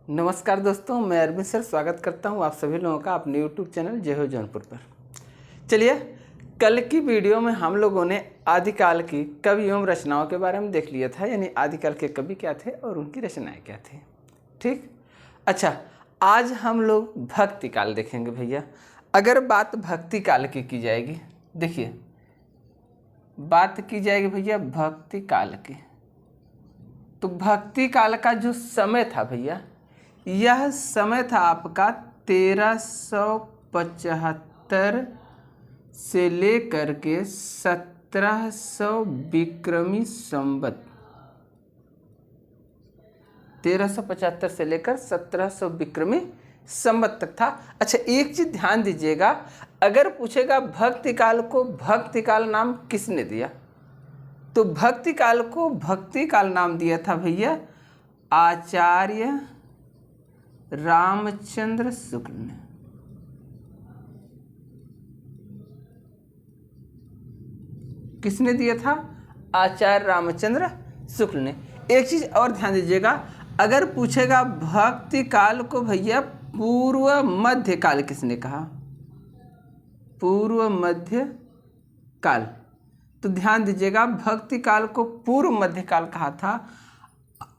नमस्कार दोस्तों, मैं अरविंद सर स्वागत करता हूं आप सभी लोगों का अपने यूट्यूब चैनल जय हो जौनपुर पर। चलिए, कल की वीडियो में हम लोगों ने आदिकाल की कवि एवं रचनाओं के बारे में देख लिया था, यानी आदिकाल के कवि क्या थे और उनकी रचनाएं क्या थी। ठीक, अच्छा, आज हम लोग भक्ति काल देखेंगे भैया। अगर बात भक्ति काल की जाएगी, देखिए बात की जाएगी भैया भक्ति काल की, तो भक्ति काल का जो समय था भैया, यह समय था आपका 1375 से लेकर के 1700 विक्रमी संवत, 1375 से लेकर 1700 विक्रमी संवत तक था। अच्छा, एक चीज ध्यान दीजिएगा, अगर पूछेगा भक्ति काल को भक्ति काल नाम किसने दिया, तो भक्ति काल को भक्ति काल नाम दिया था भैया आचार्य रामचंद्र शुक्ल ने। किसने दिया था? आचार्य रामचंद्र शुक्ल ने। एक चीज और ध्यान दीजिएगा, अगर पूछेगा भक्ति काल को भैया पूर्व मध्य काल किसने कहा, पूर्व मध्य काल, तो ध्यान दीजिएगा भक्ति काल को पूर्व मध्य काल कहा था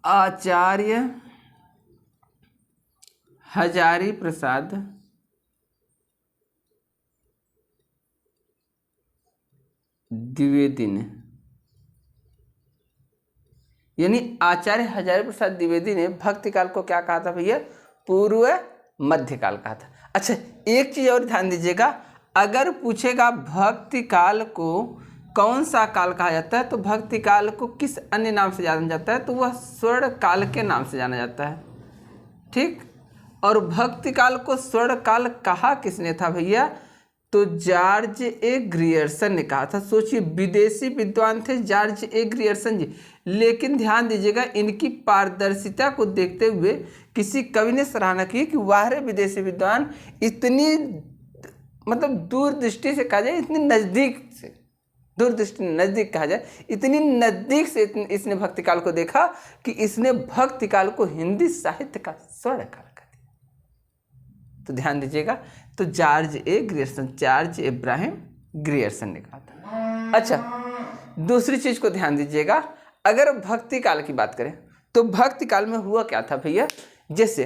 आचार्य हजारी प्रसाद द्विवेदी ने। यानी आचार्य हजारी प्रसाद द्विवेदी ने भक्ति काल को क्या कहा था भैया? पूर्व मध्य काल कहा था। अच्छा, एक चीज और ध्यान दीजिएगा, अगर पूछेगा भक्ति काल को कौन सा काल कहा जाता है, तो भक्ति काल को किस अन्य नाम से जाना जाता है, तो वह स्वर्ण काल के नाम से जाना जाता है। ठीक, और भक्ति काल को स्वर्ण काल कहा किसने था भैया? तो जॉर्ज ए ग्रियर्सन ने कहा था। सोचिए, विदेशी विद्वान थे जॉर्ज ए ग्रियर्सन जी, लेकिन ध्यान दीजिएगा इनकी पारदर्शिता को देखते हुए किसी कवि ने सराहना की कि वाह रे विदेशी विद्वान, इतनी मतलब दूरदृष्टि से कहा जाए, इतनी नज़दीक से, दूरदृष्टि नज़दीक कहा जाए, इतनी नज़दीक से इसने भक्ति काल को देखा कि इसने भक्ति काल को हिंदी साहित्य का स्वर्ण काल कर दिया। तो ध्यान दीजिएगा, तो George A Grierson, George Ibrahim Grierson ने कहा था। अच्छा, दूसरी चीज को ध्यान दीजिएगा, अगर भक्ति काल की बात करें तो भक्ति काल में हुआ क्या था भैया? जैसे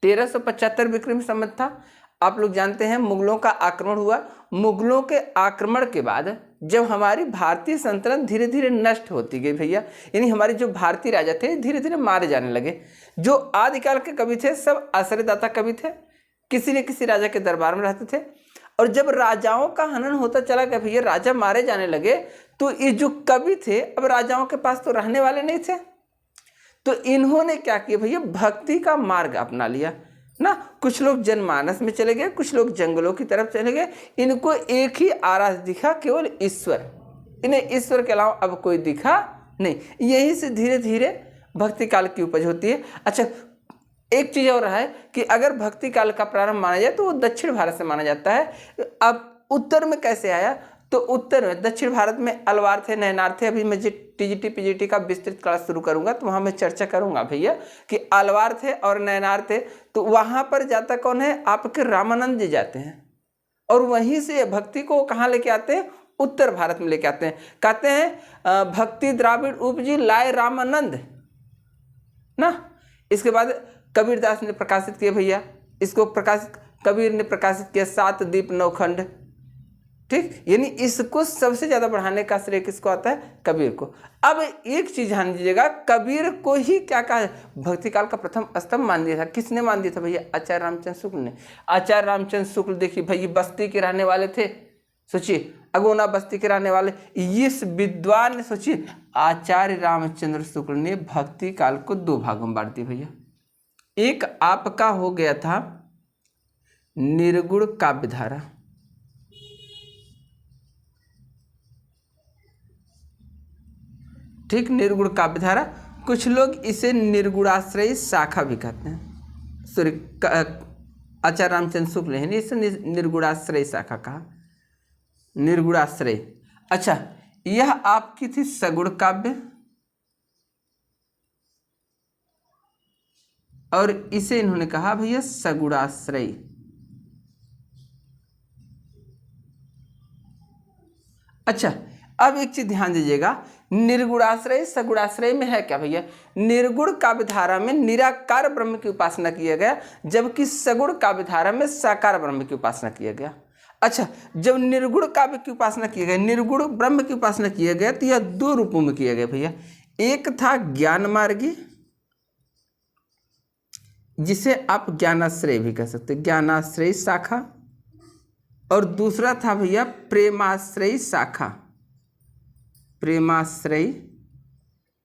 1375 विक्रमी संवत था, आप लोग जानते हैं मुगलों का आक्रमण हुआ। मुगलों के आक्रमण के बाद जब हमारी भारतीय सल्तनत धीरे धीरे नष्ट होती गई भैया, यानी हमारे जो भारतीय राजा थे धीरे धीरे मारे जाने लगे। जो आदिकाल के कवि थे सब आश्रयदाता कवि थे, किसी न किसी राजा के दरबार में रहते थे, और जब राजाओं का हनन होता चला गया भैया, राजा मारे जाने लगे, तो ये जो कवि थे अब राजाओं के पास तो रहने वाले नहीं थे, तो इन्होंने क्या किया भैया? भक्ति का मार्ग अपना लिया ना। कुछ लोग जनमानस में चले गए, कुछ लोग जंगलों की तरफ चले गए। इनको एक ही आरास दिखा, केवल ईश्वर, इन्हें ईश्वर के अलावा अब कोई दिखा नहीं। यहीं से धीरे धीरे भक्ति काल की उपज होती है। अच्छा, एक चीज और है कि अगर भक्ति काल का प्रारंभ माना जाए तो वो दक्षिण भारत से माना जाता है। अब उत्तर में कैसे आया? तो उत्तर में दक्षिण भारत में अलवार थे, नैनार थे। अभी मैं टीजीटी पीजीटी का विस्तृत क्लास शुरू करूंगा तो वहां मैं चर्चा करूंगा भैया कि अलवार थे और नैनार थे। तो वहां पर जाता कौन है? आपके रामानंद जी जाते हैं, और वहीं से भक्ति को कहाँ लेके आते हैं? उत्तर भारत में लेके आते हैं। कहते हैं भक्ति द्राविड़ उपजी लाए रामानंद ना। इसके बाद कबीरदास ने प्रकाशित किया भैया, इसको प्रकाशित कबीर ने प्रकाशित किया 7 दीप 9 खंड। ठीक, यानी इसको सबसे ज्यादा बढ़ाने का श्रेय किसको आता है? कबीर को। अब एक चीज ध्यान दीजिएगा, कबीर को ही क्या कहा? भक्ति काल का प्रथम स्तंभ मान दिया था। किसने मान दिया था भैया? आचार्य रामचंद्र शुक्ल ने। आचार्य रामचंद्र शुक्ल देखिए भैया बस्ती के रहने वाले थे, सोचिए अगोना बस्ती के रहने वाले इस विद्वान ने, सोचिए आचार्य रामचंद्र शुक्ल ने भक्ति काल को 2 भागों में बांट दिया भैया। एक आपका हो गया था निर्गुण काव्यधारा, ठीक, निर्गुण काव्यधारा। कुछ लोग इसे निर्गुणाश्रयी शाखा भी कहते हैं। सॉरी, आचार्य रामचंद्र शुक्ल ने इसे निर्गुणाश्रयी शाखा कहा, निर्गुणाश्रय। अच्छा, यह आपकी थी सगुण काव्य, और इसे इन्होंने कहा भैया सगुणाश्रयी। अच्छा, अब एक चीज ध्यान दीजिएगा, निर्गुणाश्रय सगुणाश्रय में है क्या भैया? निर्गुण काव्यधारा में निराकार ब्रह्म की उपासना किया गया, जबकि सगुण काव्यधारा में साकार ब्रह्म की उपासना किया गया। अच्छा, जब निर्गुण काव्य की उपासना किया गया, निर्गुण ब्रह्म की उपासना किया गया, तो यह दो रूपों में किया गया भैया। एक था ज्ञान मार्गी, जिसे आप ज्ञानाश्रय भी कह सकते, ज्ञानाश्रय शाखा, और दूसरा था भैया प्रेमाश्रय शाखा, प्रेमाश्रय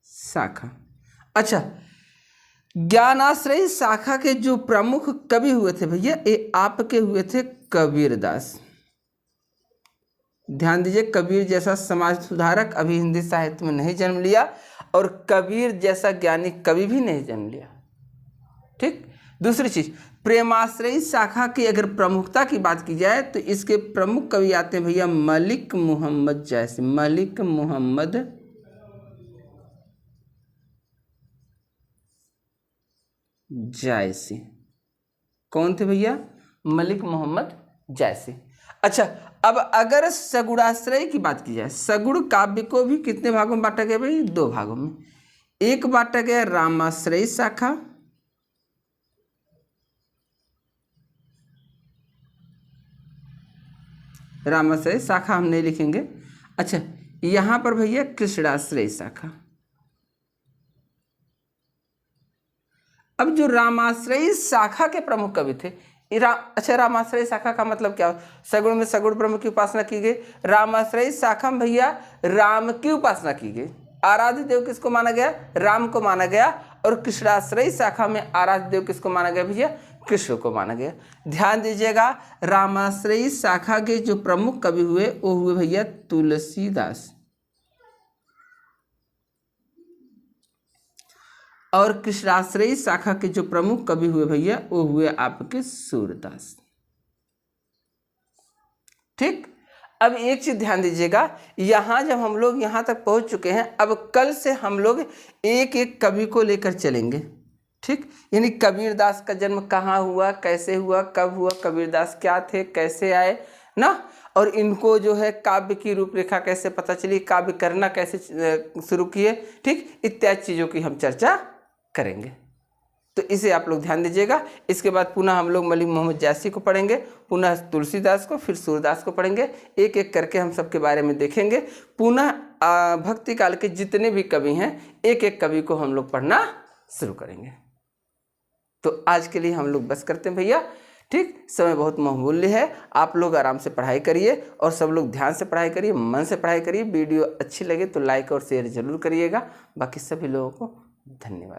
शाखा। अच्छा, ज्ञानाश्रय शाखा के जो प्रमुख कवि हुए थे भैया, ये आपके हुए थे कबीरदास। ध्यान दीजिए, कबीर जैसा समाज सुधारक अभी हिंदी साहित्य में नहीं जन्म लिया, और कबीर जैसा ज्ञानी कवि भी नहीं जन्म लिया। ठीक। दूसरी चीज, प्रेमाश्रयी शाखा की अगर प्रमुखता की बात की जाए तो इसके प्रमुख कवि आते हैं भैया मलिक मोहम्मद जायसी। मलिक मोहम्मद जायसी कौन थे भैया? मलिक मोहम्मद जायसी। अच्छा, अब अगर सगुणाश्रय की बात की जाए, सगुण काव्य को भी कितने भागों में बांटा गया भाई? दो भागों में। एक बांटा गया रामाश्रय शाखा, रामाश्रय शाखा हम नहीं लिखेंगे। अच्छा, यहां पर भैया कृष्णाश्रय शाखा। अब जो रामाश्रय शाखा के प्रमुख कवि थे, अच्छा, रामाश्रय शाखा का मतलब क्या? सगुण में सगुण ब्रह्म की उपासना की गई, रामाश्रय शाखा में भैया राम की उपासना की गई। आराध्य देव किसको माना गया? राम को माना गया। और कृष्णाश्रय शाखा में आराध्य देव किसको माना गया भैया? कृष्ण को माना गया। ध्यान दीजिएगा, रामाश्रय शाखा के जो प्रमुख कवि हुए वो हुए भैया तुलसीदास, और कृष्णाश्रयी शाखा के जो प्रमुख कवि हुए भैया वो हुए आपके सूरदास। ठीक। अब एक चीज ध्यान दीजिएगा, यहां जब हम लोग यहां तक पहुंच चुके हैं, अब कल से हम लोग एक एक कवि को लेकर चलेंगे। ठीक, यानी कबीरदास का जन्म कहाँ हुआ, कैसे हुआ, कब हुआ, कबीरदास क्या थे, कैसे आए ना, और इनको जो है काव्य की रूपरेखा कैसे पता चली, काव्य करना कैसे शुरू किए, ठीक, इत्यादि चीज़ों की हम चर्चा करेंगे। तो इसे आप लोग ध्यान दीजिएगा। इसके बाद पुनः हम लोग मलिक मोहम्मद जायसी को पढ़ेंगे, पुनः तुलसीदास को, फिर सूरदास को पढ़ेंगे। एक एक करके हम सबके बारे में देखेंगे। पुनः भक्ति काल के जितने भी कवि हैं, एक एक कवि को हम लोग पढ़ना शुरू करेंगे। तो आज के लिए हम लोग बस करते हैं भैया। ठीक, समय बहुत बहुमूल्य है, आप लोग आराम से पढ़ाई करिए और सब लोग ध्यान से पढ़ाई करिए, मन से पढ़ाई करिए। वीडियो अच्छी लगे तो लाइक और शेयर जरूर करिएगा। बाकी सभी लोगों को धन्यवाद।